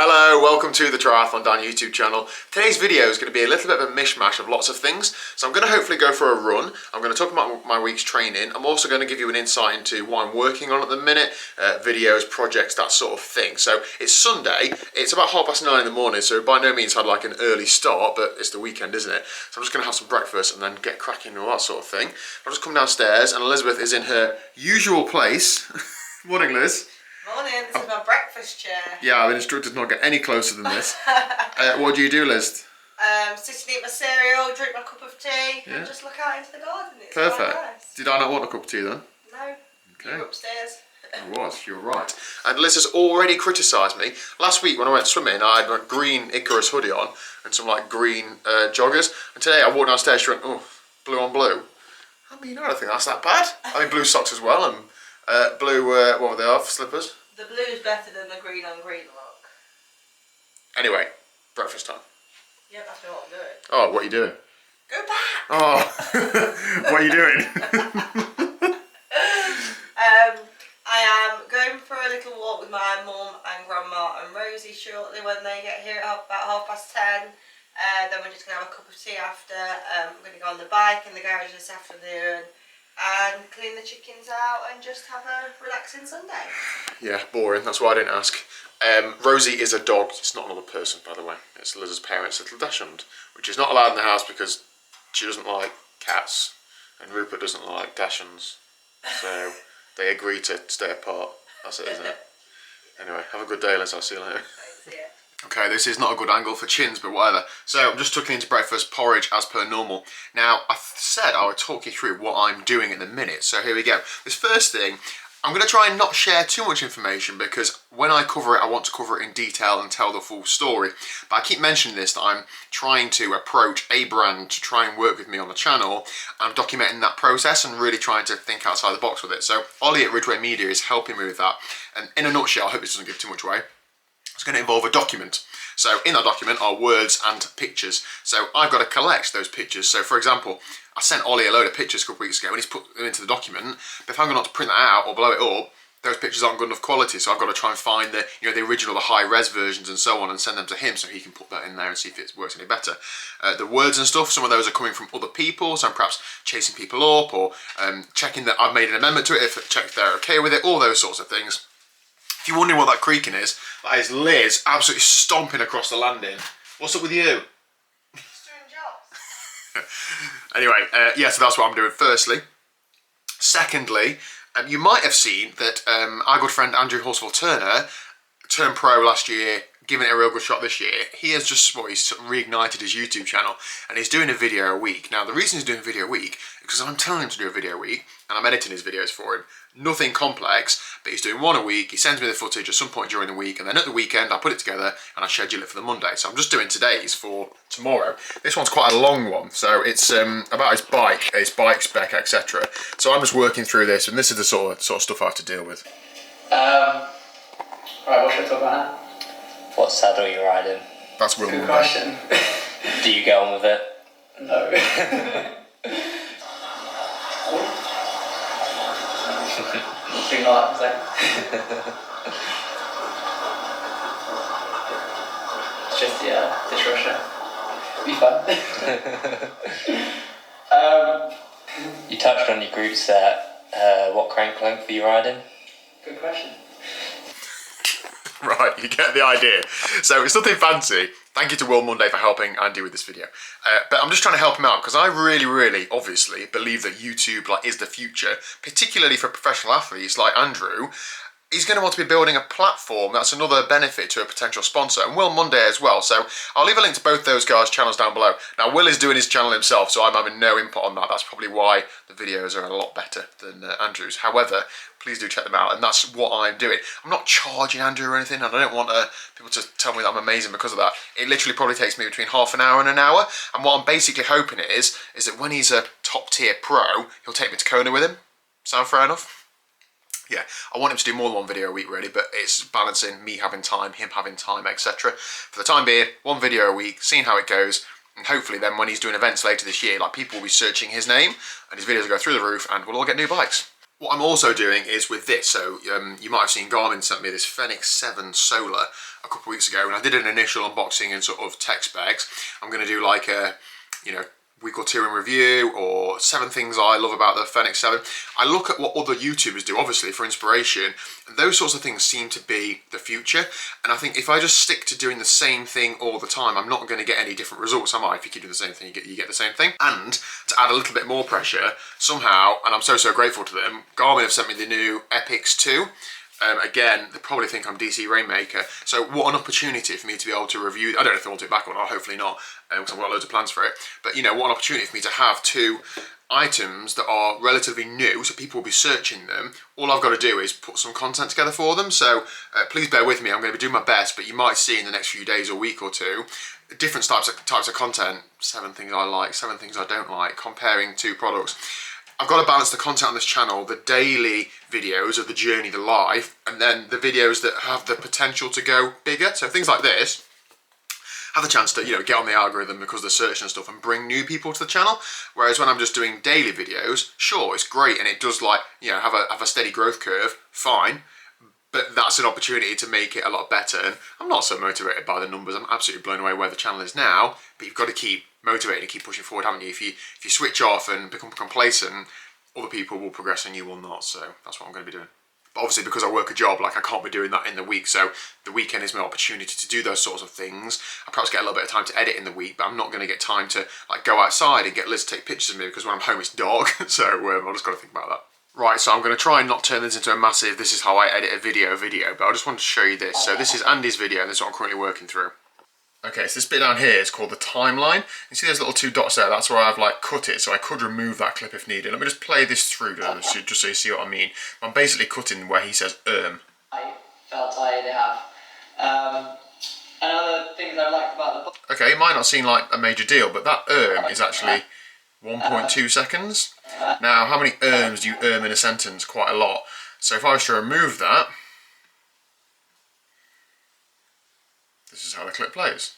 Hello, welcome to the TriathlonDan YouTube channel. Today's video is going to be a little bit of a mishmash of lots of things. So I'm going to hopefully go for a run. I'm going to talk about my week's training. I'm also going to give you an insight into what I'm working on at the minute, videos, projects, that sort of thing. So it's Sunday, it's about 9:30 in the morning, so by no means had like an early start, but it's the weekend, isn't it? So I'm just going to have some breakfast and then get cracking and all that sort of thing. I'll just come downstairs and Elizabeth is in her usual place. Morning, Liz. Morning, this is my breakfast chair. Yeah, I've been instructed not to get any closer than this. What do you do, Liz? Sit and eat my cereal, drink my cup of tea, and just look out into the garden. It's Perfect. quite nice. Did I not want a cup of tea then? No, Okay. you're upstairs. I was, you're right. And Liz has already criticised me. Last week when I went swimming, I had my green Icarus hoodie on and some like green joggers. And today I walked downstairs, she went, oh, blue on blue. I mean, I don't think that's that bad. I mean, blue socks as well and blue, what were they, off slippers? The blue's better than the green on green look. Anyway, breakfast time. Yeah, that's what I'm doing. Oh, what are you doing? Go back! Oh, what are you doing? I am going for a little walk with my mum and grandma and Rosie shortly when they get here at about 10:30. Then we're just going to have a cup of tea after. I'm going to go on the bike in the garage this afternoon and clean the chickens out and just have a relaxing Sunday. Yeah, boring. That's why I didn't ask. Rosie is a dog. It's not another person, by the way. It's Liz's parents' little dachshund, which is not allowed in the house because she doesn't like cats and Rupert doesn't like dachshunds. So they agreed to stay apart. That's it, isn't it? Anyway, have a good day, Liz. I'll see you later. Thanks, yeah. Okay, this is not a good angle for chins, but whatever. So I'm just tucking into breakfast, porridge as per normal. Now, I said I would talk you through what I'm doing at the minute, so here we go. This first thing, I'm going to try and not share too much information because when I cover it, I want to cover it in detail and tell the full story. But I keep mentioning this, that I'm trying to approach a brand to try and work with me on the channel. I'm documenting that process and really trying to think outside the box with it. So Ollie at Ridgeway Media is helping me with that. And in a nutshell, I hope this doesn't give too much away. It's going to involve a document. So in that document are words and pictures. So I've got to collect those pictures. So for example, I sent Ollie a load of pictures a couple of weeks ago and he's put them into the document. But if I'm going to print that out or blow it up, those pictures aren't good enough quality. So I've got to try and find the, the original, the high res versions and so on and send them to him so he can put that in there and see if it works any better. The words and stuff, some of those are coming from other people. So I'm perhaps chasing people up or checking that I've made an amendment to it, check if they're okay with it, all those sorts of things. If you're wondering what that creaking is, that is Liz absolutely stomping across the landing. What's up with you? Just doing jobs. Anyway, yeah, so that's what I'm doing firstly. Secondly, you might have seen that our good friend Andrew Horsfall-Turner turned pro last year, giving it a real good shot this year. He has just, he's reignited his YouTube channel and he's doing a video a week. Now, the reason he's doing a video a week is because I'm telling him to do a video a week and I'm editing his videos for him. Nothing complex, but he's doing one a week. He sends me the footage at some point during the week and then at the weekend I put it together and I schedule it for the Monday. So I'm just doing today's for tomorrow. This one's quite a long one, so it's about his bike spec, etc. So I'm just working through this and this is the sort of stuff I have to deal with. Right, what should I talk about now? What saddle are you riding? That's Will. Good question. Do you get on with it? No. Doing all that, it's just the dishwasher. Be fun. You touched on your group set. What crank length are you riding? Good question. Right, you get the idea. So it's nothing fancy. Thank you to Will Monday for helping Andy with this video. But I'm just trying to help him out because I really, obviously, believe that YouTube is the future, particularly for professional athletes like Andrew. He's going to want to be building a platform. That's another benefit to a potential sponsor, and Will Monday as well. So I'll leave a link to both those guys' channels down below. Now, Will is doing his channel himself, so I'm having no input on that. That's probably why the videos are a lot better than Andrew's. However, please do check them out, and that's what I'm doing. I'm not charging Andrew or anything, and I don't want people to tell me that I'm amazing because of that. It literally probably takes me between half an hour and an hour, and what I'm basically hoping is that when he's a top-tier pro, he'll take me to Kona with him. Sound fair enough? Yeah, I want him to do more than one video a week really, but it's balancing me having time, him having time, etc. For the time being, one video a week, seeing how it goes, and hopefully then when he's doing events later this year, people will be searching his name, and his videos will go through the roof, and we'll all get new bikes. What I'm also doing is with this, so you might have seen Garmin sent me this Fenix 7 Solar a couple of weeks ago, and I did an initial unboxing and sort of tech specs. I'm going to do like a, week or two in review, or 7 things I love about the Fenix 7. I look at what other YouTubers do, obviously, for inspiration, and those sorts of things seem to be the future. And I think if I just stick to doing the same thing all the time, I'm not going to get any different results, am I? If you keep doing the same thing, you get the same thing. And to add a little bit more pressure, somehow, and I'm so grateful to them, Garmin have sent me the new Epix 2. Again, they probably think I'm DC Rainmaker. So what an opportunity for me to be able to review. I don't know if they want it back or not, hopefully not, because I've got loads of plans for it. But what an opportunity for me to have 2 items that are relatively new, so people will be searching them. All I've got to do is put some content together for them. So please bear with me, I'm going to be doing my best, but you might see in the next few days or week or two, different types of content, 7 things I like, 7 things I don't like, comparing 2 products. I've got to balance the content on this channel, the daily videos of the journey, the life, and then the videos that have the potential to go bigger. So things like this have the chance to, get on the algorithm because they're searching and stuff and bring new people to the channel. Whereas when I'm just doing daily videos, sure, it's great and it does have a steady growth curve, fine. But that's an opportunity to make it a lot better. And I'm not so motivated by the numbers. I'm absolutely blown away where the channel is now. But you've got to keep motivated and keep pushing forward, haven't you? If you switch off and become complacent, other people will progress and you will not. So that's what I'm going to be doing. But obviously, because I work a job, I can't be doing that in the week. So the weekend is my opportunity to do those sorts of things. I perhaps get a little bit of time to edit in the week, but I'm not going to get time to go outside and get Liz to take pictures of me because when I'm home it's dark. So I've just got to think about that. Right, so I'm going to try and not turn this into a massive, this is how I edit a video, but I just wanted to show you this. So this is Andy's video, and this is what I'm currently working through. Okay, so this bit down here is called the timeline. You see those little 2 dots there? That's where I've cut it, so I could remove that clip if needed. Let me just play this through just so you see what I mean. I'm basically cutting where he says I felt I have. Another thing that I liked about the... Okay, it might not seem like a major deal, but that is actually 1.2 seconds. Now, how many do you in a sentence? Quite a lot. So if I was to remove that, this is how the clip plays.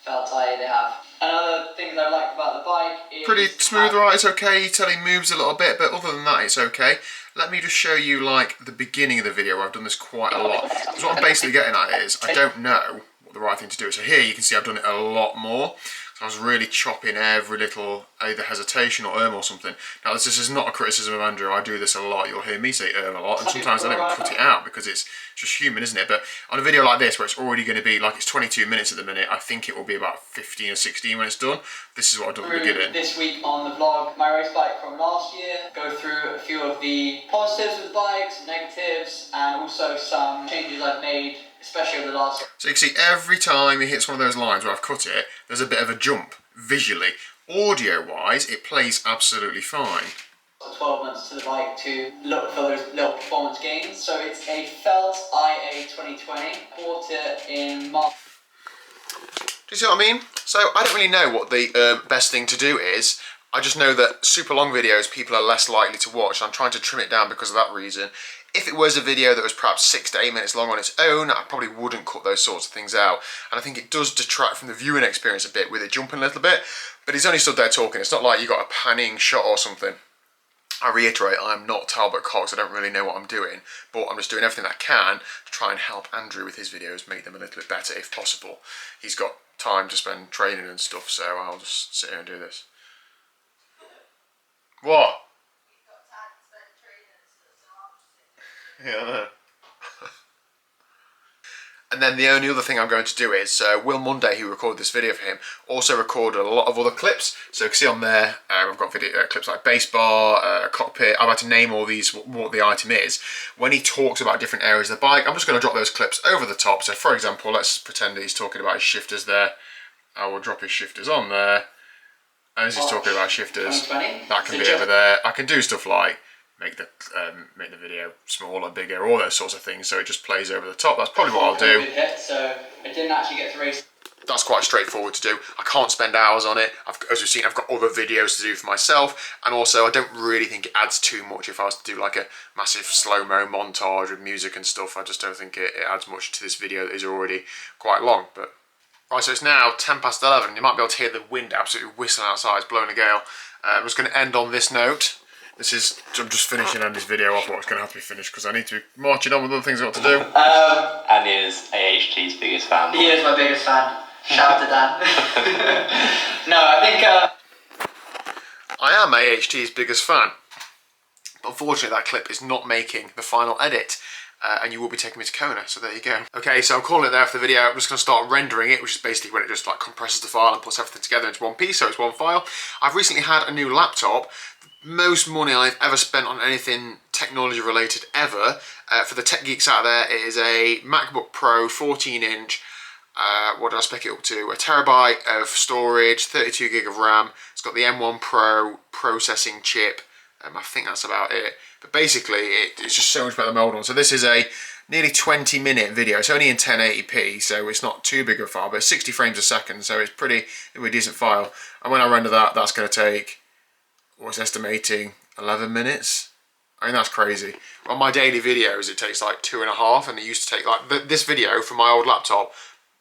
Felt I have. Another thing that I liked about the bike is... Pretty smooth, right? It's okay. You tell he moves a little bit, but other than that, it's okay. Let me just show you the beginning of the video where I've done this quite a lot. Because what I'm basically getting at is I don't know what the right thing to do is. So here you can see I've done it a lot more. I was really chopping every little either hesitation or or something. Now this is not a criticism of Andrew, I do this a lot, you'll hear me say a lot, and sometimes I don't even cut it out because it's just human, isn't it? But on a video like this where it's already going to be, it's 22 minutes at the minute, I think it will be about 15 or 16 when it's done. This is what I've done at the beginning. This week on the vlog, my race bike from last year, go through a few of the positives with the bike, some negatives, and also some changes I've made, especially over the last... So you can see every time he hits one of those lines where I've cut it, there's a bit of a jump visually. Audio-wise, it plays absolutely fine. 12 months to the bike to look for those little performance gains. So it's a Felt IA 2020. Bought it in March. Do you see what I mean? So I don't really know what the best thing to do is. I just know that super long videos people are less likely to watch. I'm trying to trim it down because of that reason. If it was a video that was perhaps 6 to 8 minutes long on its own, I probably wouldn't cut those sorts of things out. And I think it does detract from the viewing experience a bit with it jumping a little bit. But he's only stood there talking. It's not like you got a panning shot or something. I reiterate, I'm not Talbot Cox. I don't really know what I'm doing. But I'm just doing everything I can to try and help Andrew with his videos, make them a little bit better if possible. He's got time to spend training and stuff, so I'll just sit here and do this. What? Yeah, I know. And then the only other thing I'm going to do is, Will Monday, who recorded this video for him, also recorded a lot of other clips. So you can see on there, I've got video clips like base bar, cockpit. I've had to name all these, what the item is. When he talks about different areas of the bike, I'm just going to drop those clips over the top. So for example, let's pretend that he's talking about his shifters there. I will drop his shifters on there. And as he's talking about shifters, that can be over there. I can do stuff like make the video smaller, bigger, all those sorts of things, so it just plays over the top. That's probably what I'll do. So I didn't actually get to race. That's quite straightforward to do. I can't spend hours on it. As you've seen, I've got other videos to do for myself, and also I don't really think it adds too much if I was to do like a massive slow-mo montage with music and stuff. I just don't think it adds much to this video that is already quite long. But right, so it's now 11:10. You might be able to hear the wind absolutely whistling outside. It's blowing a gale. I'm just going to end on this note. I'm just finishing Andy's video off what's going to have to be finished because I need to be marching on with other things I've got to do. Andy is AHT's biggest fan. He is my biggest fan. Shout out to Dan. No, I think... I am AHT's biggest fan. But unfortunately, that clip is not making the final edit. And you will be taking me to Kona, so there you go. Okay, so I'm calling it there for the video. I'm just going to start rendering it, which is basically when it just like compresses the file and puts everything together into one piece, so it's one file. I've recently had a new laptop. Most money I've ever spent on anything technology related ever. For the tech geeks out there, it is a MacBook Pro 14-inch. What did I spec it up to? A terabyte of storage, 32 gig of RAM. It's got the M1 Pro processing chip. I think that's about it. But basically, it's just so much better than my old one. So this is a nearly 20-minute video. It's only in 1080p, so it's not too big of a file, but it's 60 frames a second, so it's pretty decent file. And when I render that, that's going to take, what's estimating, 11 minutes? I mean, that's crazy. On my daily videos, it takes like 2.5, and it used to take, like, this video from my old laptop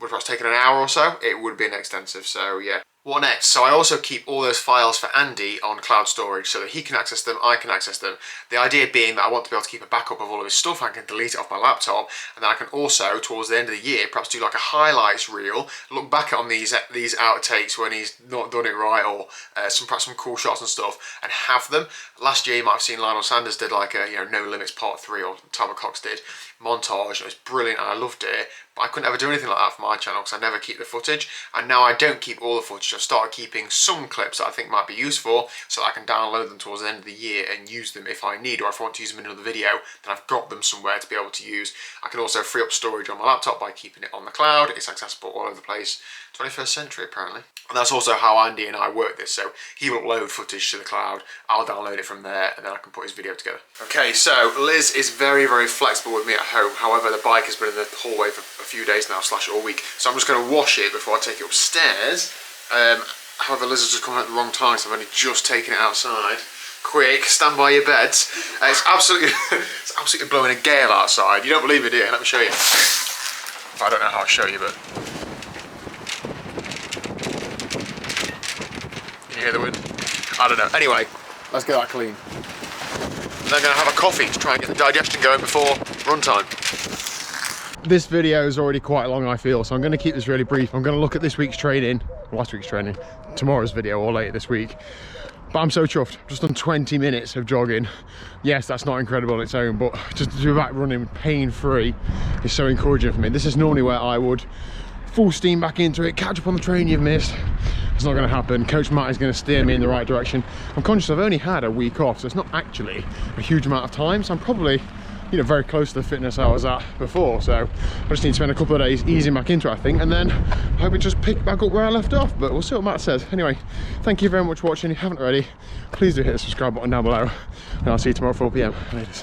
would have perhaps taken an hour or so. It would have been extensive, so yeah. What next? So I also keep all those files for Andy on cloud storage so that he can access them, I can access them. The idea being that I want to be able to keep a backup of all of his stuff. I can delete it off my laptop, and then I can also, towards the end of the year, perhaps do like a highlights reel, look back on these outtakes when he's not done it right, or perhaps some cool shots and stuff, and have them. Last year you might have seen Lionel Sanders did like a No Limits Part 3, or Tyler Cox did, montage. It was brilliant and I loved it, but I couldn't ever do anything like that for my channel because I never keep the footage, and now I don't keep all the footage. I've started keeping some clips that I think might be useful so that I can download them towards the end of the year and use them if I need, or if I want to use them in another video, then I've got them somewhere to be able to use. I can also free up storage on my laptop by keeping it on the cloud. It's accessible all over the place. 21st century apparently. And that's also how Andy and I work this, so he will upload footage to the cloud, I'll download it from there, and then I can put his video together. Okay, so Liz is very flexible with me at home. However, the bike has been in the hallway for a few days now, / all week, so I'm just going to wash it before I take it upstairs. However, Liz has just come at the wrong time, so I've only just taken it outside. Quick, stand by your beds. It's absolutely blowing a gale outside. You don't believe me, do you? Let me show you. I don't know how I'll show you, but can you hear the wind? I don't know. Anyway, let's get that clean. And then I'm going to have a coffee to try and get the digestion going before run time. This video is already quite long, I feel, so I'm going to keep this really brief. I'm going to look at this week's training, last week's training, tomorrow's video or later this week. But I'm so chuffed. Just done 20 minutes of jogging. Yes, that's not incredible on its own, but just to do that running pain-free is so encouraging for me. This is normally where I would full steam back into it, catch up on the train you've missed. It's not going to happen. Coach Matt is going to steer me in the right direction. I'm conscious I've only had a week off, so it's not actually a huge amount of time, so I'm probably, you know, very close to the fitness I was at before. So I just need to spend a couple of days easing back into it, I think, and then I hope it just pick back up where I left off. But we'll see what Matt says. Anyway, thank you very much for watching. If you haven't already, please do hit the subscribe button down below, and I'll see you tomorrow at 4 PM. Ladies.